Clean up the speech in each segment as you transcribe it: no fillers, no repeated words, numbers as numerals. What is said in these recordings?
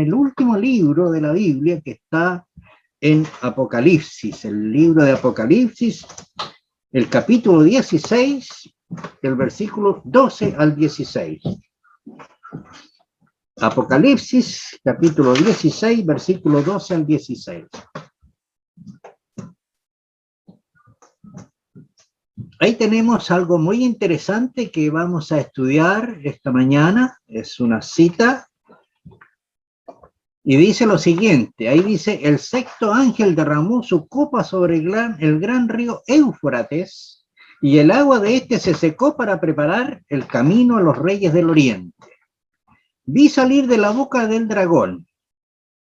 el último libro de la Biblia que está en Apocalipsis, el libro de Apocalipsis, el capítulo 16, del versículo 12 al 16. Apocalipsis, capítulo 16, versículo 12 al 16. Ahí tenemos algo muy interesante que vamos a estudiar esta mañana. Es una cita y dice lo siguiente. Ahí dice: el sexto ángel derramó su copa sobre el gran río Éufrates, y el agua de este se secó para preparar el camino a los reyes del oriente. Vi salir de la boca del dragón,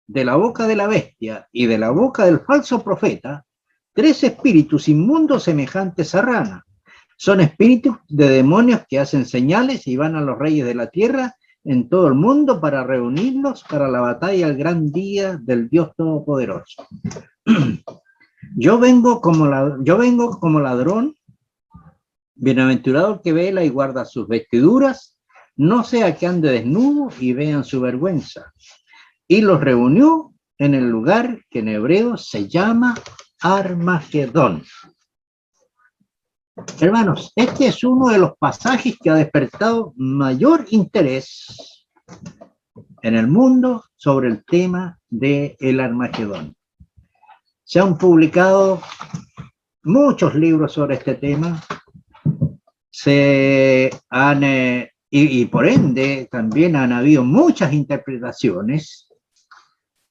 de la boca de la bestia y de la boca del falso profeta, 3 espíritus inmundos semejantes a rana. Son espíritus de demonios que hacen señales y van a los reyes de la tierra en todo el mundo para reunirlos para la batalla al gran día del Dios Todopoderoso. Yo vengo como ladrón, bienaventurado el que vela y guarda sus vestiduras, no sea que ande desnudo y vean su vergüenza. Y los reunió en el lugar que en hebreo se llama Armagedón. Hermanos, este es uno de los pasajes que ha despertado mayor interés en el mundo sobre el tema del Armagedón. Se han publicado muchos libros sobre este tema, y por ende también han habido muchas interpretaciones,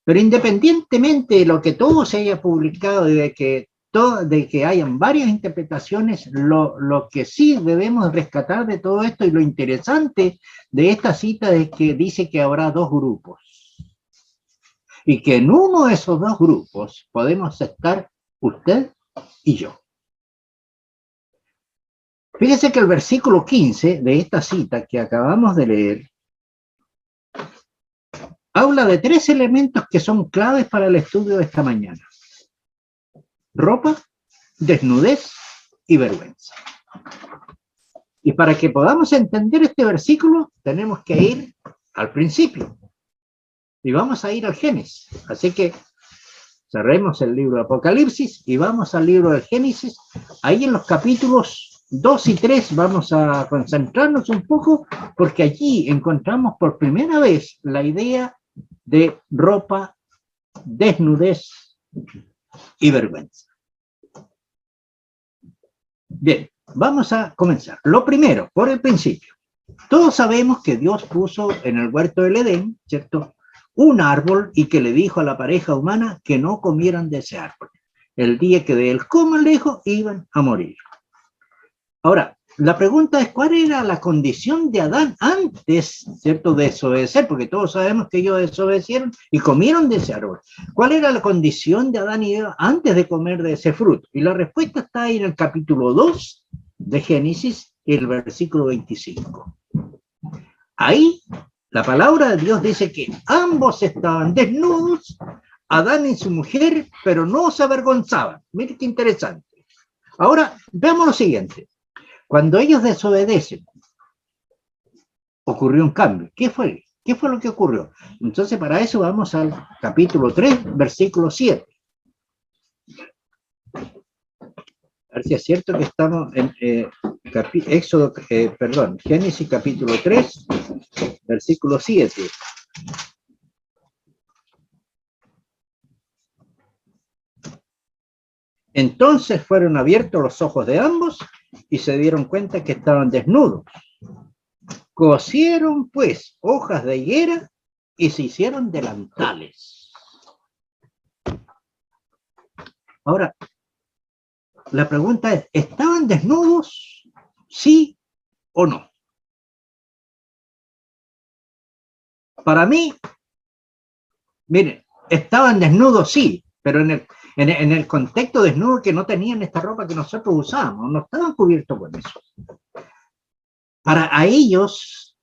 pero independientemente de lo que todo se haya publicado y de que hayan varias interpretaciones, lo que sí debemos rescatar de todo esto y lo interesante de esta cita es que dice que habrá 2 grupos y que en uno de esos 2 grupos podemos estar usted y yo. Fíjese que el versículo 15 de esta cita que acabamos de leer habla de 3 elementos que son claves para el estudio de esta mañana: ropa, desnudez y vergüenza. Y para que podamos entender este versículo, tenemos que ir al principio. Y vamos a ir al Génesis. Así que cerremos el libro de Apocalipsis y vamos al libro de Génesis. Ahí en los capítulos 2 y 3 vamos a concentrarnos un poco, porque allí encontramos por primera vez la idea de ropa, desnudez y vergüenza. Bien, vamos a comenzar. Lo primero, por el principio. Todos sabemos que Dios puso en el huerto del Edén, ¿cierto?, un árbol y que le dijo a la pareja humana que no comieran de ese árbol. El día que de él coman lejos, iban a morir. Ahora, la pregunta es, ¿cuál era la condición de Adán antes, ¿cierto?, de desobedecer? Porque todos sabemos que ellos desobedecieron y comieron de ese árbol. ¿Cuál era la condición de Adán y Eva antes de comer de ese fruto? Y la respuesta está ahí en el capítulo 2 de Génesis, el versículo 25. Ahí, la palabra de Dios dice que ambos estaban desnudos, Adán y su mujer, pero no se avergonzaban. Mire qué interesante. Ahora, veamos lo siguiente. Cuando ellos desobedecen, ocurrió un cambio. ¿Qué fue? ¿Qué fue lo que ocurrió? Entonces, para eso vamos al capítulo 3, versículo 7. A ver si es cierto que estamos en Génesis capítulo 3, versículo 7. Entonces fueron abiertos los ojos de ambos y se dieron cuenta que estaban desnudos. Cosieron pues hojas de higuera y se hicieron delantales. Ahora, la pregunta es, ¿estaban desnudos? ¿Sí o no? Para mí, miren, estaban desnudos, sí, pero en el contexto desnudo, que no tenían esta ropa que nosotros usamos, no estaban cubiertos con eso. Para ellos,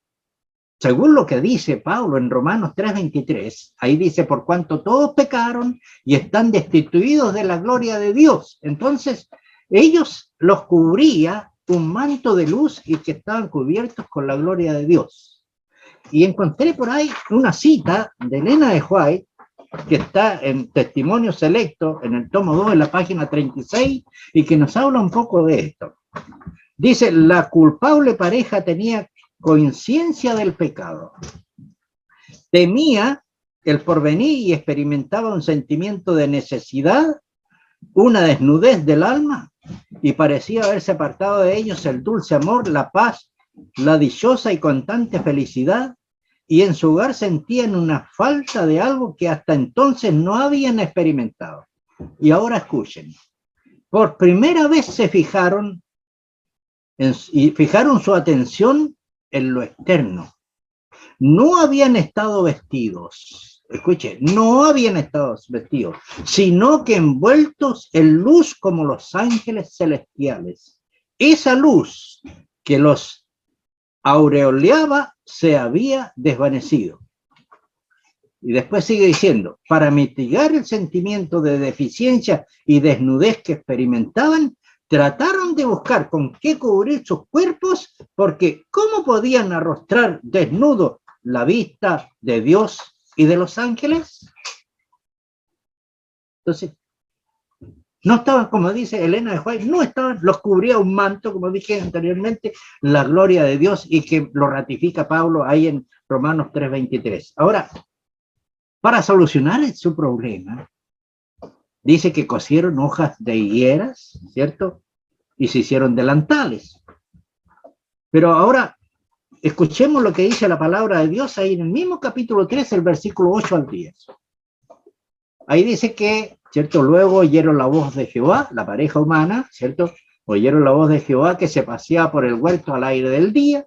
según lo que dice Pablo en Romanos 3:23, ahí dice, por cuanto todos pecaron y están destituidos de la gloria de Dios. Entonces, ellos los cubría un manto de luz y que estaban cubiertos con la gloria de Dios. Y encontré por ahí una cita de Elena de White, que está en Testimonio Selecto, en el tomo 2, en la página 36, y que nos habla un poco de esto. Dice, la culpable pareja tenía conciencia del pecado, temía el porvenir y experimentaba un sentimiento de necesidad, una desnudez del alma, y parecía haberse apartado de ellos el dulce amor, la paz, la dichosa y constante felicidad, y en su hogar sentían una falta de algo que hasta entonces no habían experimentado. Y ahora escuchen, por primera vez se fijaron y fijaron su atención en lo externo. No habían estado vestidos, escuche, no habían estado vestidos, sino que envueltos en luz como los ángeles celestiales. Esa luz que los aureoleaba se había desvanecido. Y después sigue diciendo, para mitigar el sentimiento de deficiencia y desnudez que experimentaban, trataron de buscar con qué cubrir sus cuerpos, porque ¿cómo podían arrostrar desnudo la vista de Dios y de los ángeles? Entonces, no estaban, como dice Elena de White, no estaban, los cubría un manto, como dije anteriormente, la gloria de Dios, y que lo ratifica Pablo ahí en Romanos 3:23. Ahora, para solucionar su problema, dice que cosieron hojas de higueras, ¿cierto? Y se hicieron delantales. Pero ahora, escuchemos lo que dice la palabra de Dios ahí en el mismo capítulo 3, el versículo 8 al 10. Ahí dice que, ¿cierto? Luego oyeron la voz de Jehová, la pareja humana, ¿cierto? Oyeron la voz de Jehová que se paseaba por el huerto al aire del día,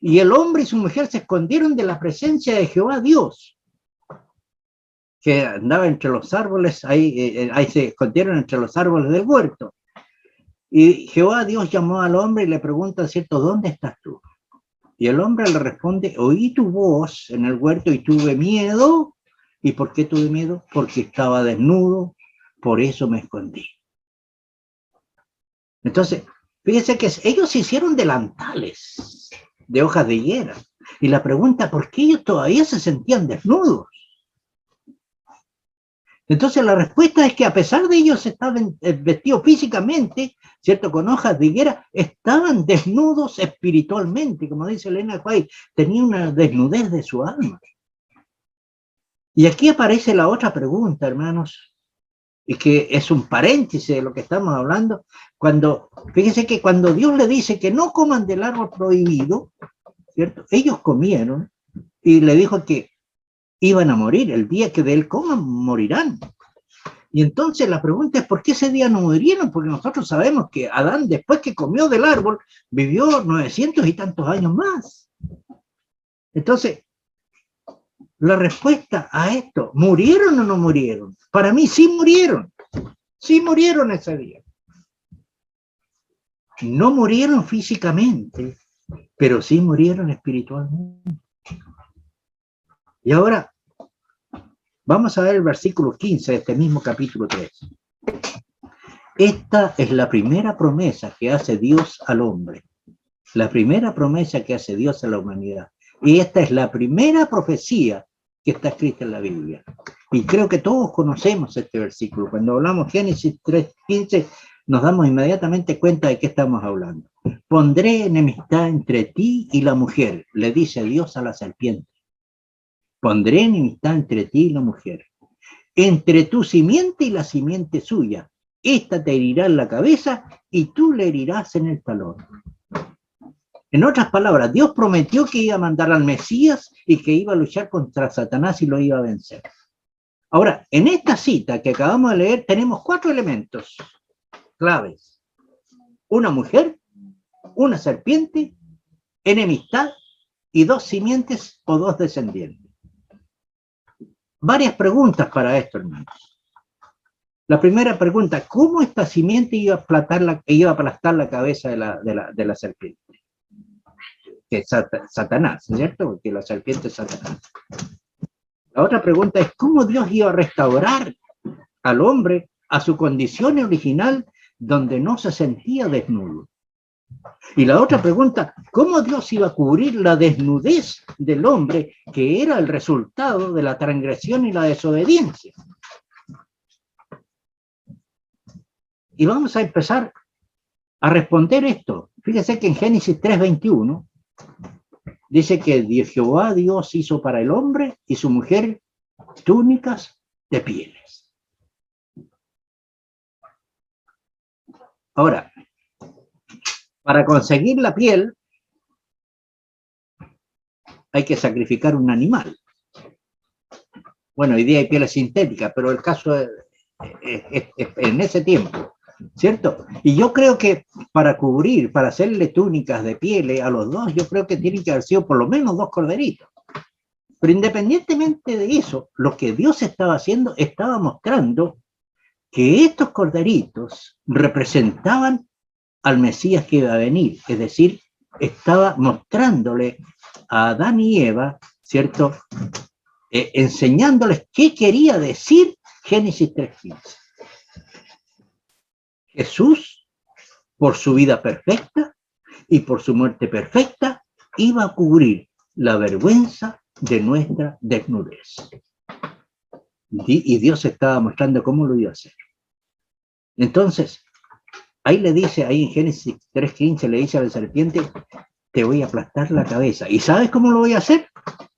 y el hombre y su mujer se escondieron de la presencia de Jehová Dios, que andaba entre los árboles, ahí se escondieron entre los árboles del huerto. Y Jehová Dios llamó al hombre y le pregunta, ¿cierto? ¿Dónde estás tú? Y el hombre le responde, oí tu voz en el huerto y tuve miedo. ¿Y por qué tuve miedo? Porque estaba desnudo, por eso me escondí. Entonces, fíjense que ellos hicieron delantales de hojas de higuera. Y la pregunta, ¿por qué ellos todavía se sentían desnudos? Entonces la respuesta es que a pesar de ellos estaban vestidos físicamente, ¿cierto? Con hojas de higuera, estaban desnudos espiritualmente, como dice Elena White, tenía una desnudez de su alma. Y aquí aparece la otra pregunta, hermanos, y que es un paréntesis de lo que estamos hablando, fíjense que cuando Dios le dice que no coman del árbol prohibido, ¿cierto? Ellos comieron y le dijo que iban a morir, el día que de él coman morirán. Y entonces la pregunta es, ¿por qué ese día no murieron? Porque nosotros sabemos que Adán, después que comió del árbol, vivió 900 y tantos años más. Entonces, la respuesta a esto, ¿murieron o no murieron? Para mí sí murieron ese día. No murieron físicamente, pero sí murieron espiritualmente. Y ahora, vamos a ver el versículo 15 de este mismo capítulo 3. Esta es la primera promesa que hace Dios al hombre. La primera promesa que hace Dios a la humanidad. Y esta es la primera profecía que está escrita en la Biblia. Y creo que todos conocemos este versículo. Cuando hablamos Génesis 3:15, nos damos inmediatamente cuenta de qué estamos hablando. Pondré enemistad entre ti y la mujer, le dice Dios a la serpiente. Pondré enemistad entre ti y la mujer, entre tu simiente y la simiente suya. Esta te herirá en la cabeza y tú le herirás en el talón. En otras palabras, Dios prometió que iba a mandar al Mesías y que iba a luchar contra Satanás y lo iba a vencer. Ahora, en esta cita que acabamos de leer, tenemos 4 elementos claves. Una mujer, una serpiente, enemistad y 2 simientes o 2 descendientes. Varias preguntas para esto, hermanos. La primera pregunta, ¿cómo esta simiente iba a aplastar la cabeza de la serpiente? Que es Satanás, ¿cierto? Porque la serpiente es Satanás. La otra pregunta es, ¿cómo Dios iba a restaurar al hombre a su condición original donde no se sentía desnudo? Y la otra pregunta, ¿cómo Dios iba a cubrir la desnudez del hombre que era el resultado de la transgresión y la desobediencia? Y vamos a empezar a responder esto. Fíjese que en Génesis 3:21 dice que Jehová Dios hizo para el hombre y su mujer túnicas de pieles. Ahora, para conseguir la piel hay que sacrificar un animal. Bueno, hoy día hay pieles sintéticas, pero el caso es en ese tiempo, ¿cierto? Y yo creo que para cubrir, para hacerle túnicas de pieles a los dos, yo creo que tienen que haber sido por lo menos 2 corderitos. Pero independientemente de eso, lo que Dios estaba haciendo, estaba mostrando que estos corderitos representaban al Mesías que iba a venir, es decir, estaba mostrándole a Adán y Eva, ¿cierto? Enseñándoles qué quería decir Génesis 3:15. Jesús, por su vida perfecta y por su muerte perfecta, iba a cubrir la vergüenza de nuestra desnudez. Y Dios estaba mostrando cómo lo iba a hacer. Entonces, ahí le dice, ahí en Génesis 3:15, le dice a la serpiente, te voy a aplastar la cabeza. ¿Y sabes cómo lo voy a hacer?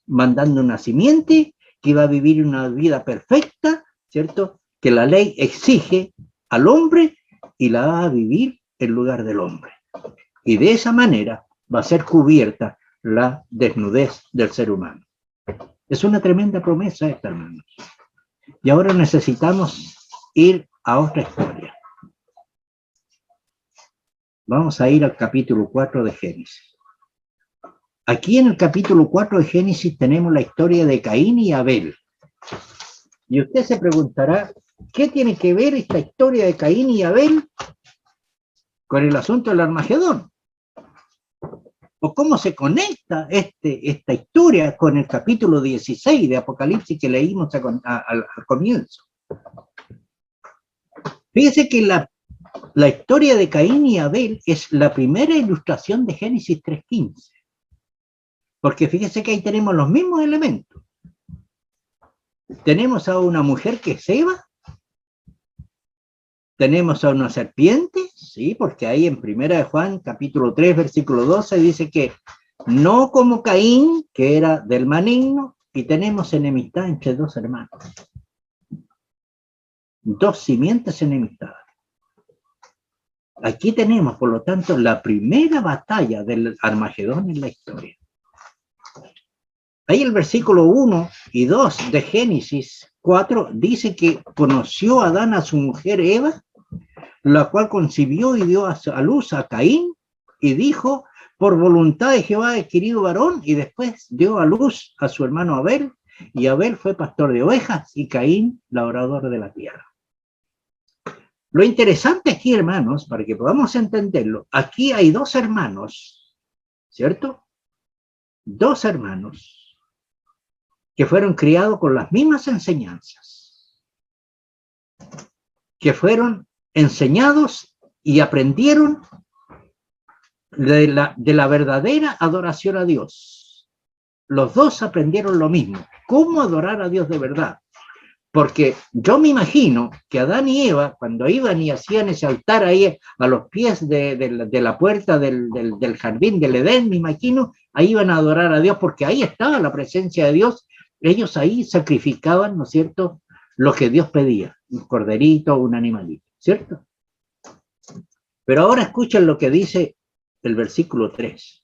Mandando una simiente que iba a vivir una vida perfecta, ¿cierto? Que la ley exige al hombre y la va a vivir en lugar del hombre. Y de esa manera va a ser cubierta la desnudez del ser humano. Es una tremenda promesa esta, hermanos. Y ahora necesitamos ir a otra historia. Vamos a ir al capítulo 4 de Génesis. Aquí en el capítulo 4 de Génesis tenemos la historia de Caín y Abel. Y usted se preguntará, ¿qué tiene que ver esta historia de Caín y Abel con el asunto del Armagedón? ¿O cómo se conecta esta historia con el capítulo 16 de Apocalipsis que leímos al comienzo? Fíjese que la historia de Caín y Abel es la primera ilustración de Génesis 3:15. Porque fíjese que ahí tenemos los mismos elementos. Tenemos a una mujer que es Eva, tenemos a una serpiente, sí, porque ahí en 1 de Juan, capítulo 3, versículo 12, dice que no como Caín, que era del maligno, y tenemos enemistad entre 2 hermanos. 2 simientes enemistadas. Aquí tenemos, por lo tanto, la primera batalla del Armagedón en la historia. Ahí el versículo 1 y 2 de Génesis 4 dice que conoció Adán a su mujer Eva, la cual concibió y dio a luz a Caín, y dijo, por voluntad de Jehová he adquirido varón, y después dio a luz a su hermano Abel, y Abel fue pastor de ovejas, y Caín labrador de la tierra. Lo interesante aquí, hermanos, para que podamos entenderlo, aquí hay 2 hermanos, ¿cierto? 2 hermanos que fueron criados con las mismas enseñanzas, que fueron enseñados y aprendieron de la verdadera adoración a Dios. Los 2 aprendieron lo mismo, cómo adorar a Dios de verdad. Porque yo me imagino que Adán y Eva, cuando iban y hacían ese altar ahí a los pies de la puerta del jardín del Edén, me imagino, ahí iban a adorar a Dios, porque ahí estaba la presencia de Dios. Ellos ahí sacrificaban, ¿no es cierto?, lo que Dios pedía, un corderito, un animalito, ¿cierto? Pero ahora escuchen lo que dice el versículo 3.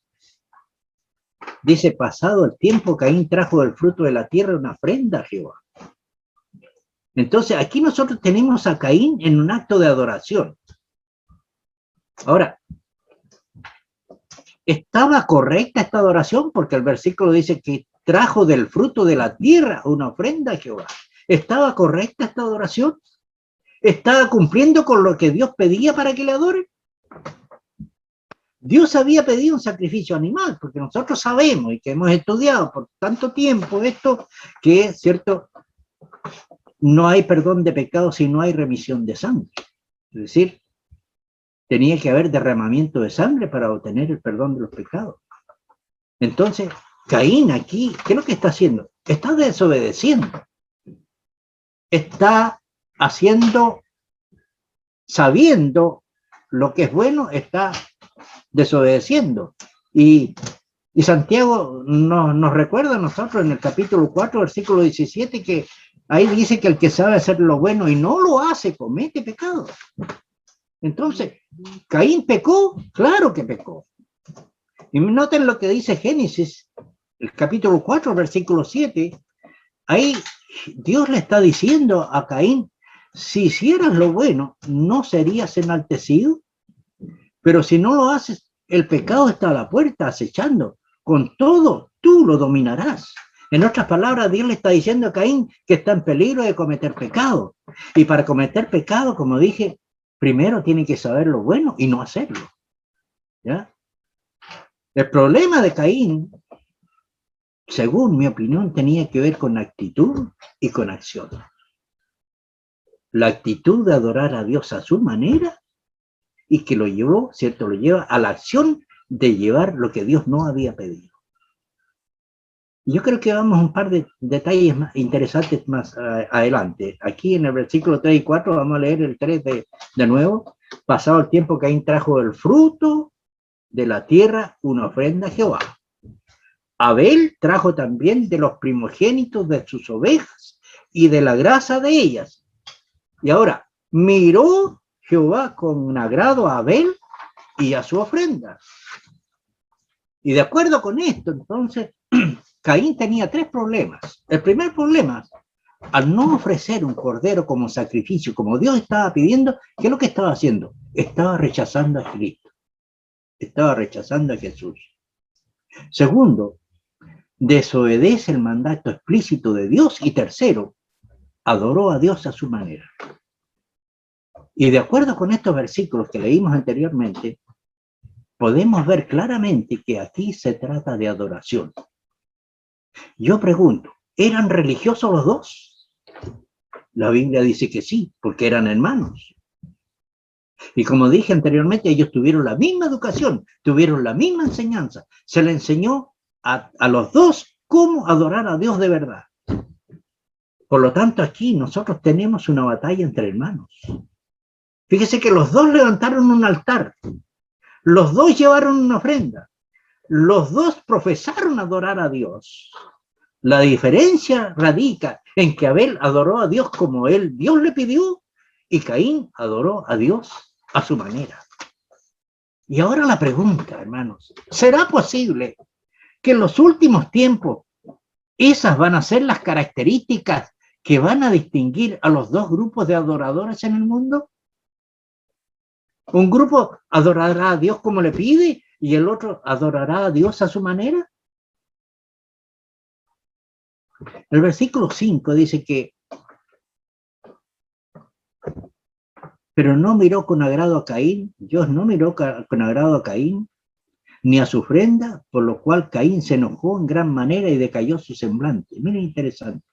Dice, pasado el tiempo, Caín trajo del fruto de la tierra una ofrenda a Jehová. Entonces, aquí nosotros tenemos a Caín en un acto de adoración. Ahora, ¿estaba correcta esta adoración? Porque el versículo dice que trajo del fruto de la tierra una ofrenda a Jehová. ¿Estaba correcta esta adoración? ¿Estaba cumpliendo con lo que Dios pedía para que le adoren? Dios había pedido un sacrificio animal, porque nosotros sabemos y que hemos estudiado por tanto tiempo esto, que es cierto, no hay perdón de pecados si no hay remisión de sangre. Es decir, tenía que haber derramamiento de sangre para obtener el perdón de los pecados. Entonces, Caín aquí, ¿qué es lo que está haciendo? Está desobedeciendo. Está haciendo, sabiendo lo que es bueno, está desobedeciendo. Y Santiago nos recuerda a nosotros en el capítulo 4, versículo 17, que ahí dice que el que sabe hacer lo bueno y no lo hace, comete pecado. Entonces, ¿Caín pecó? Claro que pecó. Y noten lo que dice Génesis, el capítulo 4, versículo 7. Ahí Dios le está diciendo a Caín, si hicieras lo bueno, no serías enaltecido, pero si no lo haces, el pecado está a la puerta acechando. Con todo, tú lo dominarás. En otras palabras, Dios le está diciendo a Caín que está en peligro de cometer pecado. Y para cometer pecado, como dije, primero tiene que saber lo bueno y no hacerlo. ¿Ya? El problema de Caín, según mi opinión, tenía que ver con actitud y con acción. La actitud de adorar a Dios a su manera y que lo llevó, ¿cierto? Lo lleva a la acción de llevar lo que Dios no había pedido. Yo creo que vamos a un par de detalles más interesantes más adelante. Aquí en el versículo 3 y 4 vamos a leer el 3 de nuevo. Pasado el tiempo, Caín trajo el fruto de la tierra una ofrenda a Jehová. Abel trajo también de los primogénitos de sus ovejas y de la grasa de ellas. Y ahora, miró Jehová con agrado a Abel y a su ofrenda. Y de acuerdo con esto, entonces, Caín tenía tres problemas. El primer problema, al no ofrecer un cordero como sacrificio, como Dios estaba pidiendo, ¿qué es lo que estaba haciendo? Estaba rechazando a Cristo. Estaba rechazando a Jesús. Segundo, desobedece el mandato explícito de Dios. Y tercero, adoró a Dios a su manera. Y de acuerdo con estos versículos que leímos anteriormente, podemos ver claramente que aquí se trata de adoración. Yo pregunto, ¿eran religiosos los dos? La Biblia dice que sí, porque eran hermanos. Y como dije anteriormente, ellos tuvieron la misma educación, tuvieron la misma enseñanza. Se le enseñó a los dos cómo adorar a Dios de verdad. Por lo tanto, aquí nosotros tenemos una batalla entre hermanos. Fíjese que los dos levantaron un altar, los dos llevaron una ofrenda, los dos profesaron adorar a Dios. La diferencia radica en que Abel adoró a Dios como Dios le pidió, y Caín adoró a Dios a su manera. Y ahora la pregunta, hermanos, ¿será posible que en los últimos tiempos esas van a ser las características que van a distinguir a los dos grupos de adoradores en el mundo? Un grupo adorará a Dios como le pide y el otro adorará a Dios a su manera. El versículo 5 dice que pero no miró con agrado a Caín, Dios no miró con agrado a Caín, ni a su ofrenda, por lo cual Caín se enojó en gran manera y decayó su semblante. Miren, interesante.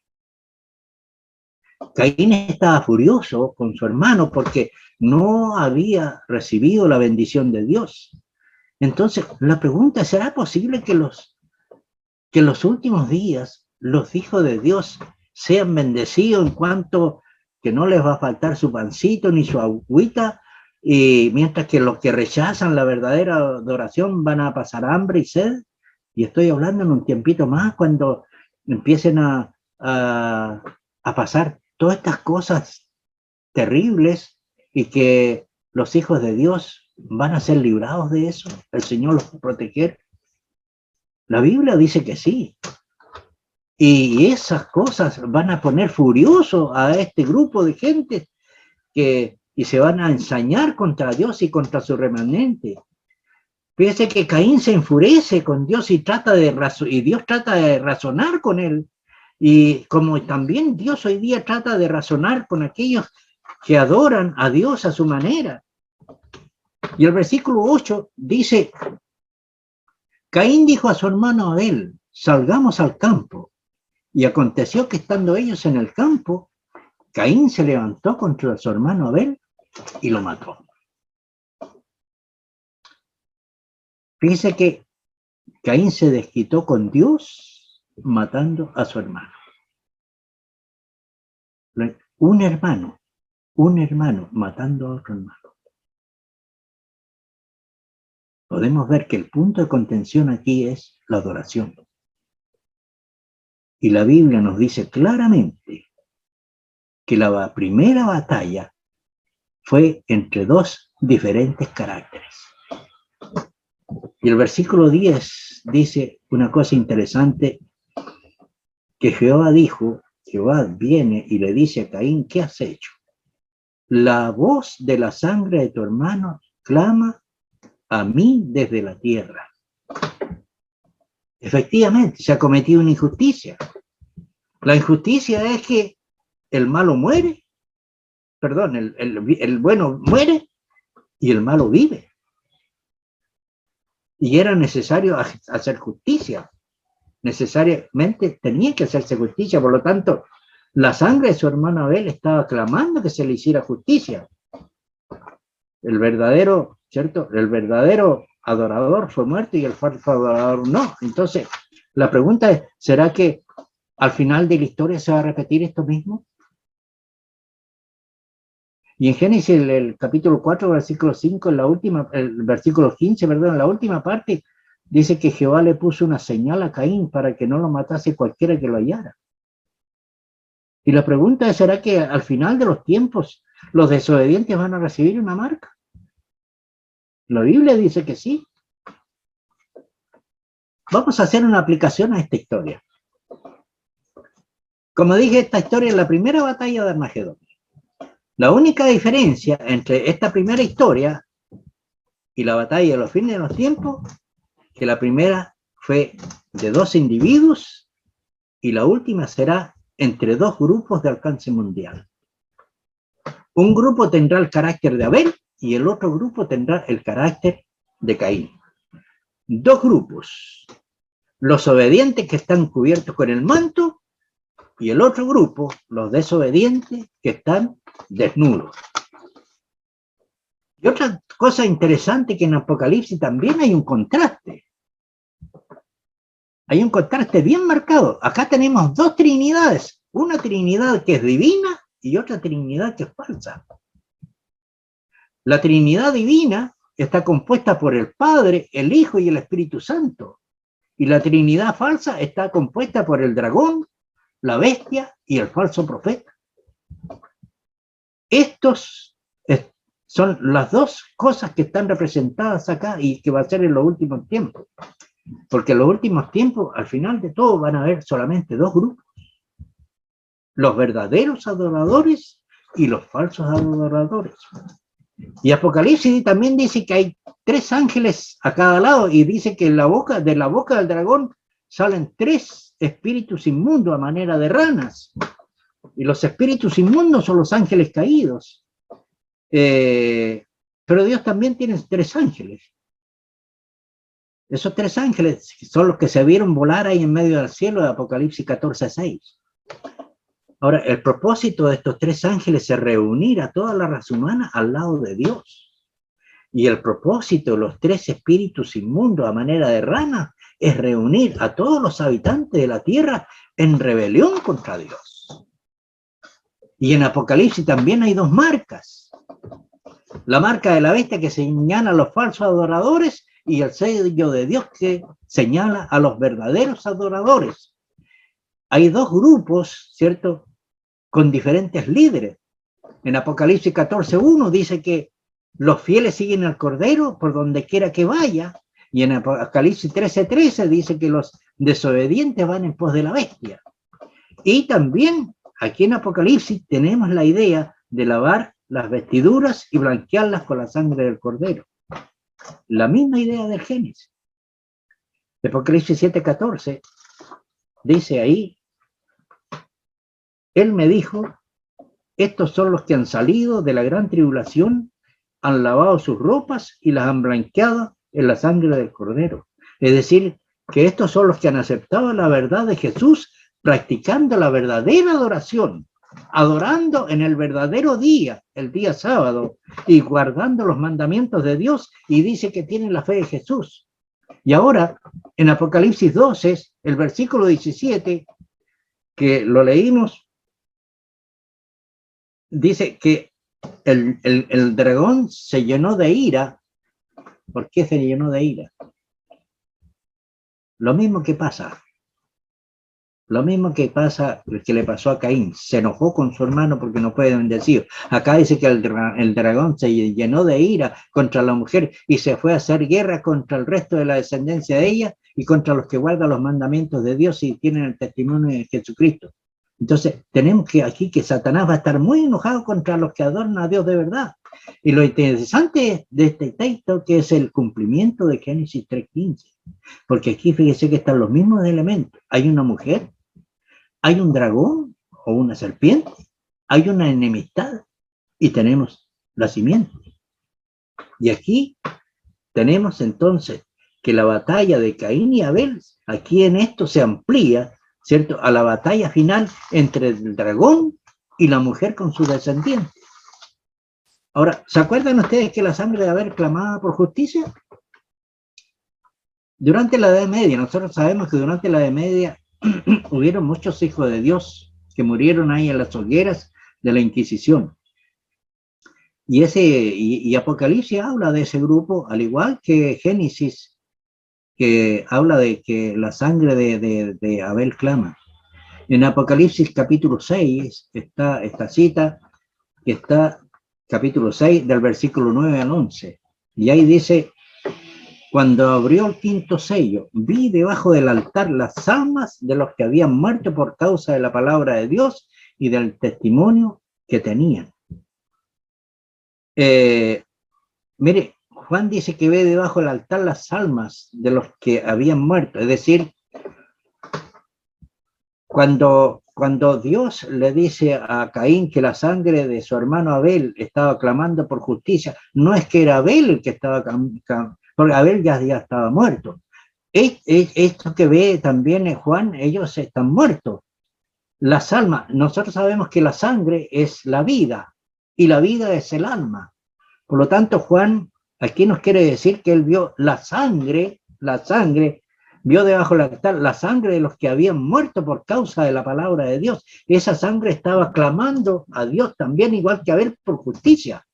Caín estaba furioso con su hermano porque no había recibido la bendición de Dios. Entonces, la pregunta es, ¿será posible que en los últimos días los hijos de Dios sean bendecidos en cuanto que no les va a faltar su pancito ni su agüita, y mientras que los que rechazan la verdadera adoración van a pasar hambre y sed? Y estoy hablando en un tiempito más cuando empiecen a pasar todas estas cosas terribles y que los hijos de Dios van a ser librados de eso, el Señor los va a proteger. La Biblia dice que sí. Y esas cosas van a poner furioso a este grupo de gente y se van a ensañar contra Dios y contra su remanente. Fíjese que Caín se enfurece con Dios y Dios trata de razonar con él. Y como también Dios hoy día trata de razonar con aquellos que adoran a Dios a su manera. Y el versículo 8 dice, Caín dijo a su hermano Abel, salgamos al campo. Y aconteció que estando ellos en el campo, Caín se levantó contra su hermano Abel y lo mató. Fíjese que Caín se desquitó con Dios matando a su hermano. Un hermano matando a otro hermano. Podemos ver que el punto de contención aquí es la adoración. Y la Biblia nos dice claramente que la primera batalla fue entre dos diferentes caracteres. Y el versículo 10 dice una cosa interesante, que Jehová viene y le dice a Caín, ¿qué has hecho? La voz de la sangre de tu hermano clama a mí desde la tierra. Efectivamente, se ha cometido una injusticia. La injusticia es que el malo muere, perdón, el bueno muere y el malo vive. Y era necesario hacer justicia. Necesariamente tenía que hacerse justicia, por lo tanto, la sangre de su hermano Abel estaba clamando que se le hiciera justicia. El verdadero, ¿cierto? El verdadero adorador fue muerto y el falso adorador no. Entonces, la pregunta es, ¿será que al final de la historia se va a repetir esto mismo? Y en Génesis, el capítulo 4, versículo 5, el versículo 15, ¿verdad? En la última parte, dice que Jehová le puso una señal a Caín para que no lo matase cualquiera que lo hallara. Y la pregunta es, ¿será que al final de los tiempos los desobedientes van a recibir una marca? La Biblia dice que sí. Vamos a hacer una aplicación a esta historia. Como dije, esta historia es la primera batalla de Armagedón. La única diferencia entre esta primera historia y la batalla de los fines de los tiempos, que la primera fue de dos individuos y la última será entre dos grupos de alcance mundial. Un grupo tendrá el carácter de Abel y el otro grupo tendrá el carácter de Caín. Dos grupos, los obedientes que están cubiertos con el manto y el otro grupo, los desobedientes que están desnudos. Y otra cosa interesante, que en Apocalipsis también hay un contraste. Hay un contraste bien marcado. Acá tenemos dos trinidades. Una trinidad que es divina y otra trinidad que es falsa. La trinidad divina está compuesta por el Padre, el Hijo y el Espíritu Santo. Y la trinidad falsa está compuesta por el dragón, la bestia y el falso profeta. Estos son las dos cosas que están representadas acá y que va a ser en los últimos tiempos. Porque en los últimos tiempos, al final de todo, van a haber solamente dos grupos. Los verdaderos adoradores y los falsos adoradores. Y Apocalipsis también dice que hay tres ángeles a cada lado y dice que de la boca del dragón salen tres espíritus inmundos a manera de ranas. Y los espíritus inmundos son los ángeles caídos. Pero Dios también tiene tres ángeles. Esos tres ángeles son los que se vieron volar ahí en medio del cielo de Apocalipsis 14:6. Ahora, el propósito de estos tres ángeles es reunir a toda la raza humana al lado de Dios. Y el propósito de los tres espíritus inmundos a manera de rana es reunir a todos los habitantes de la tierra en rebelión contra Dios. Y en Apocalipsis también hay dos marcas. La marca de la bestia que señala a los falsos adoradores y el sello de Dios que señala a los verdaderos adoradores. Hay dos grupos, ¿cierto?, con diferentes líderes. En Apocalipsis 14:1 dice que los fieles siguen al Cordero por donde quiera que vaya, y en Apocalipsis 13:13 dice que los desobedientes van en pos de la bestia. Y también aquí en Apocalipsis tenemos la idea de lavar las vestiduras y blanquearlas con la sangre del Cordero. La misma idea del Génesis. Apocalipsis 7:14 dice ahí, él me dijo, estos son los que han salido de la gran tribulación, han lavado sus ropas y las han blanqueado en la sangre del Cordero. Es decir, que estos son los que han aceptado la verdad de Jesús, practicando la verdadera adoración, adorando en el verdadero día, el día sábado, y guardando los mandamientos de Dios, y dice que tienen la fe de Jesús. Y ahora, en Apocalipsis 12, el versículo 17, que lo leímos, dice que el dragón se llenó de ira. ¿Por qué se llenó de ira? Lo mismo que pasa que le pasó a Caín. Se enojó con su hermano porque no fue bendecido. Acá dice que el dragón se llenó de ira contra la mujer y se fue a hacer guerra contra el resto de la descendencia de ella y contra los que guardan los mandamientos de Dios y tienen el testimonio de Jesucristo. Entonces, tenemos que aquí que Satanás va a estar muy enojado contra los que adoran a Dios de verdad. Y lo interesante de este texto que es el cumplimiento de Génesis 3:15. Porque aquí fíjese que están los mismos elementos. Hay una mujer, hay un dragón o una serpiente, hay una enemistad y tenemos la simiente. Y aquí tenemos entonces que la batalla de Caín y Abel, aquí en esto se amplía, ¿cierto?, a la batalla final entre el dragón y la mujer con su descendiente. Ahora, ¿se acuerdan ustedes que la sangre de Abel clamaba por justicia? Durante la Edad Media, nosotros sabemos que durante la Edad Media hubieron muchos hijos de Dios que murieron ahí en las hogueras de la Inquisición. Y Apocalipsis habla de ese grupo, al igual que Génesis, que habla de que la sangre de Abel clama. En Apocalipsis capítulo 6 está esta cita, que está capítulo 6 del versículo 9 al 11. Y ahí dice: cuando abrió el quinto sello, vi debajo del altar las almas de los que habían muerto por causa de la palabra de Dios y del testimonio que tenían. Mire, Juan dice que ve debajo del altar las almas de los que habían muerto. Es decir, cuando Dios le dice a Caín que la sangre de su hermano Abel estaba clamando por justicia, no es que era Abel el que estaba porque Abel ya estaba muerto. Esto que ve también Juan, ellos están muertos. Las almas, nosotros sabemos que la sangre es la vida y la vida es el alma. Por lo tanto, Juan aquí nos quiere decir que él vio la sangre, vio debajo del altar la sangre de los que habían muerto por causa de la palabra de Dios. Esa sangre estaba clamando a Dios también, igual que Abel, por justicia.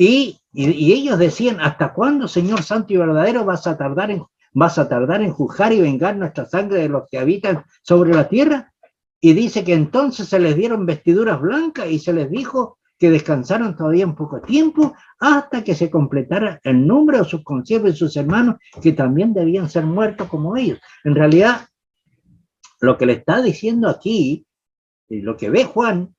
Y ellos decían: ¿hasta cuándo, Señor Santo y verdadero, vas a tardar en juzgar y vengar nuestra sangre de los que habitan sobre la tierra? Y dice que entonces se les dieron vestiduras blancas y se les dijo que descansaron todavía un poco tiempo hasta que se completara el número de sus consiervos y sus hermanos, que también debían ser muertos como ellos. En realidad, lo que le está diciendo aquí, y lo que ve Juan,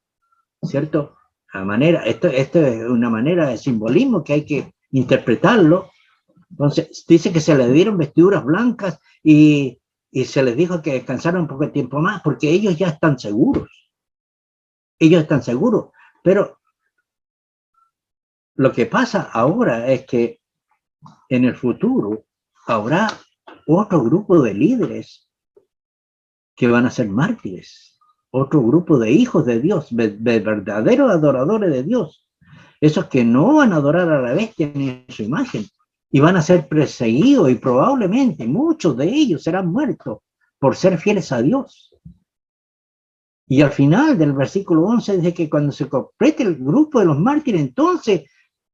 ¿cierto? Esto es una manera de simbolismo que hay que interpretarlo. Entonces, dice que se les dieron vestiduras blancas y se les dijo que descansaran un poco de tiempo más, porque ellos ya están seguros. Ellos están seguros. Pero lo que pasa ahora es que en el futuro habrá otro grupo de líderes que van a ser mártires, otro grupo de hijos de Dios, de verdaderos adoradores de Dios, esos que no van a adorar a la bestia ni su imagen, y van a ser perseguidos, y probablemente muchos de ellos serán muertos por ser fieles a Dios. Y al final del versículo 11 dice que cuando se complete el grupo de los mártires, entonces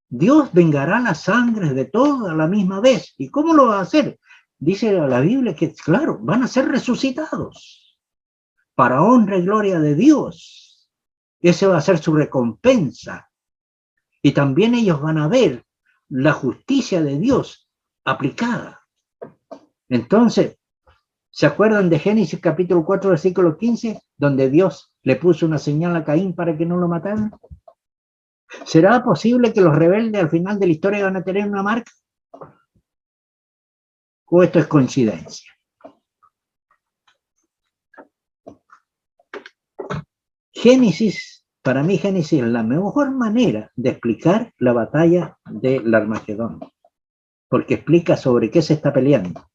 Dios vengará las sangres de todos a la misma vez. ¿Y cómo lo va a hacer? Dice la Biblia que, claro, van a ser resucitados para honra y gloria de Dios. Esa va a ser su recompensa. Y también ellos van a ver la justicia de Dios aplicada. Entonces, ¿se acuerdan de Génesis capítulo 4, versículo 15, donde Dios le puso una señal a Caín para que no lo mataran? ¿Será posible que los rebeldes al final de la historia van a tener una marca? ¿O esto es coincidencia? Para mí Génesis es la mejor manera de explicar la batalla del Armagedón, porque explica sobre qué se está peleando.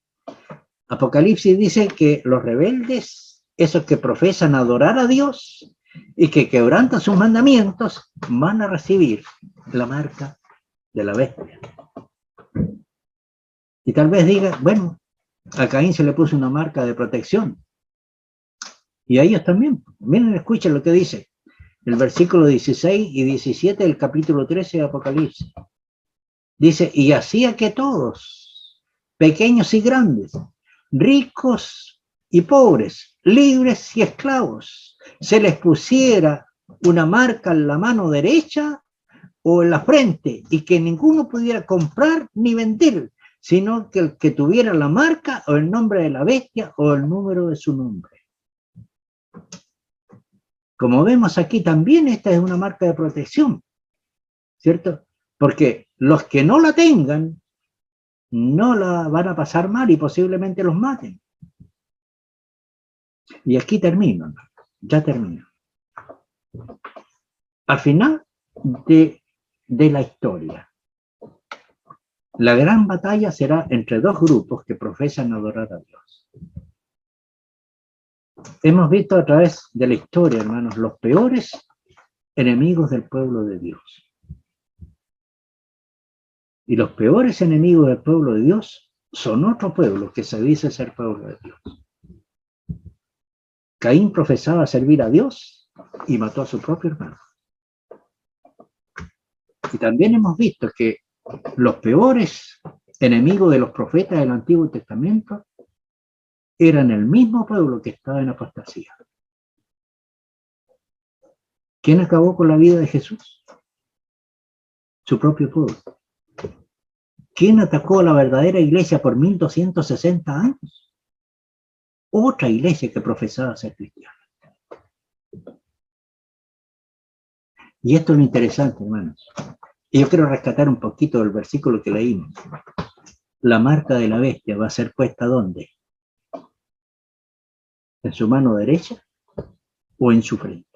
Apocalipsis dice que los rebeldes, esos que profesan adorar a Dios y que quebrantan sus mandamientos, van a recibir la marca de la bestia. Y tal vez diga, bueno, a Caín se le puso una marca de protección. Y a ellos también. Miren, escuchen lo que dice el versículo 16 y 17 del capítulo 13 de Apocalipsis. Dice, y hacía que todos, pequeños y grandes, ricos y pobres, libres y esclavos, se les pusiera una marca en la mano derecha o en la frente, y que ninguno pudiera comprar ni vender, sino que el que tuviera la marca o el nombre de la bestia o el número de su nombre. Como vemos aquí también, esta es una marca de protección, ¿cierto? Porque los que no la tengan, no la van a pasar mal y posiblemente los maten. Y aquí termino, ya termino. Al final de la historia, la gran batalla será entre dos grupos que profesan adorar a Dios. Hemos visto a través de la historia, hermanos, los peores enemigos del pueblo de Dios. Y los peores enemigos del pueblo de Dios son otro pueblo que se dice ser pueblo de Dios. Caín profesaba servir a Dios y mató a su propio hermano. Y también hemos visto que los peores enemigos de los profetas del Antiguo Testamento eran el mismo pueblo que estaba en apostasía. ¿Quién acabó con la vida de Jesús? Su propio pueblo. ¿Quién atacó a la verdadera iglesia por 1260 años? Otra iglesia que profesaba ser cristiana. Y esto es lo interesante, hermanos. Y yo quiero rescatar un poquito del versículo que leímos. La marca de la bestia va a ser puesta ¿dónde? ¿En su mano derecha o en su frente?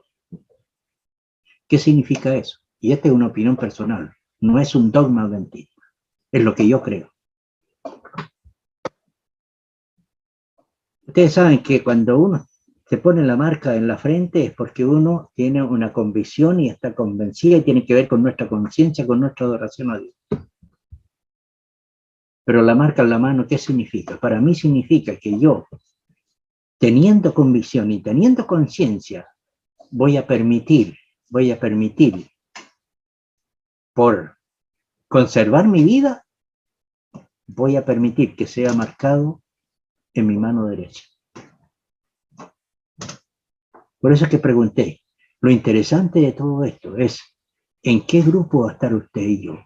¿Qué significa eso? Y esta es una opinión personal, no es un dogma adventista, es lo que yo creo. Ustedes saben que cuando uno se pone la marca en la frente es porque uno tiene una convicción y está convencida y tiene que ver con nuestra conciencia, con nuestra adoración a Dios. Pero la marca en la mano, ¿qué significa? Para mí significa que yo, teniendo convicción y teniendo conciencia, voy a permitir, por conservar mi vida, voy a permitir que sea marcado en mi mano derecha. Por eso es que pregunté, lo interesante de todo esto es, ¿en qué grupo va a estar usted y yo?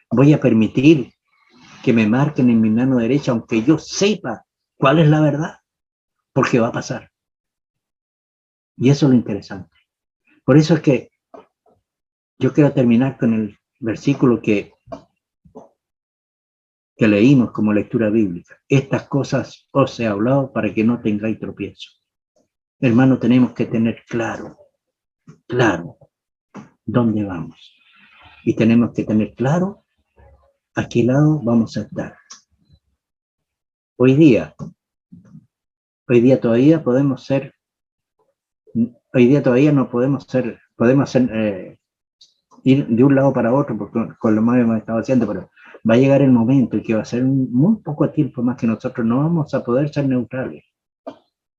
¿Voy a permitir que me marquen en mi mano derecha aunque yo sepa cuál es la verdad? Porque va a pasar. Y eso es lo interesante. Por eso es que yo quiero terminar con el versículo que leímos como lectura bíblica. Estas cosas os he hablado para que no tengáis tropiezo. Hermano, tenemos que tener claro dónde vamos. Y tenemos que tener claro a qué lado vamos a estar. Hoy día todavía podemos ser, hoy día todavía no podemos ser, ir de un lado para otro porque con lo más hemos estado haciendo, pero va a llegar el momento en que va a ser muy poco tiempo más que nosotros no vamos a poder ser neutrales.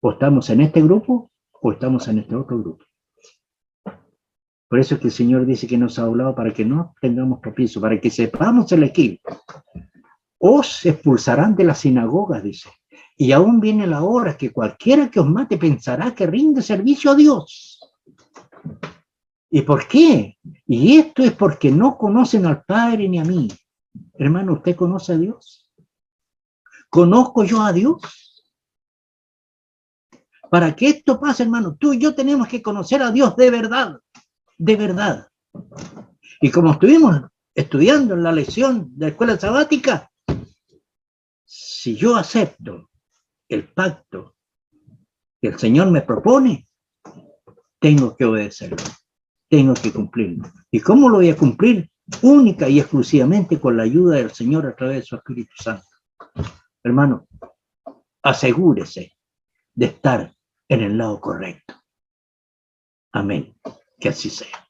O estamos en este grupo o estamos en este otro grupo. Por eso es que el Señor dice que nos ha hablado para que no tengamos tropiezo, para que sepamos elegir. Os expulsarán de las sinagogas, dice. Y aún viene la hora que cualquiera que os mate pensará que rinde servicio a Dios. ¿Y por qué? Y esto es porque no conocen al Padre ni a mí. Hermano, ¿usted conoce a Dios? ¿Conozco yo a Dios? Para que esto pase, hermano, tú y yo tenemos que conocer a Dios de verdad. De verdad. Y como estuvimos estudiando en la lección de la escuela sabática, si yo acepto el pacto que el Señor me propone, tengo que obedecerlo, tengo que cumplirlo. ¿Y cómo lo voy a cumplir? Única y exclusivamente con la ayuda del Señor a través de su Espíritu Santo. Hermano, asegúrese de estar en el lado correcto. Amén. Que así sea.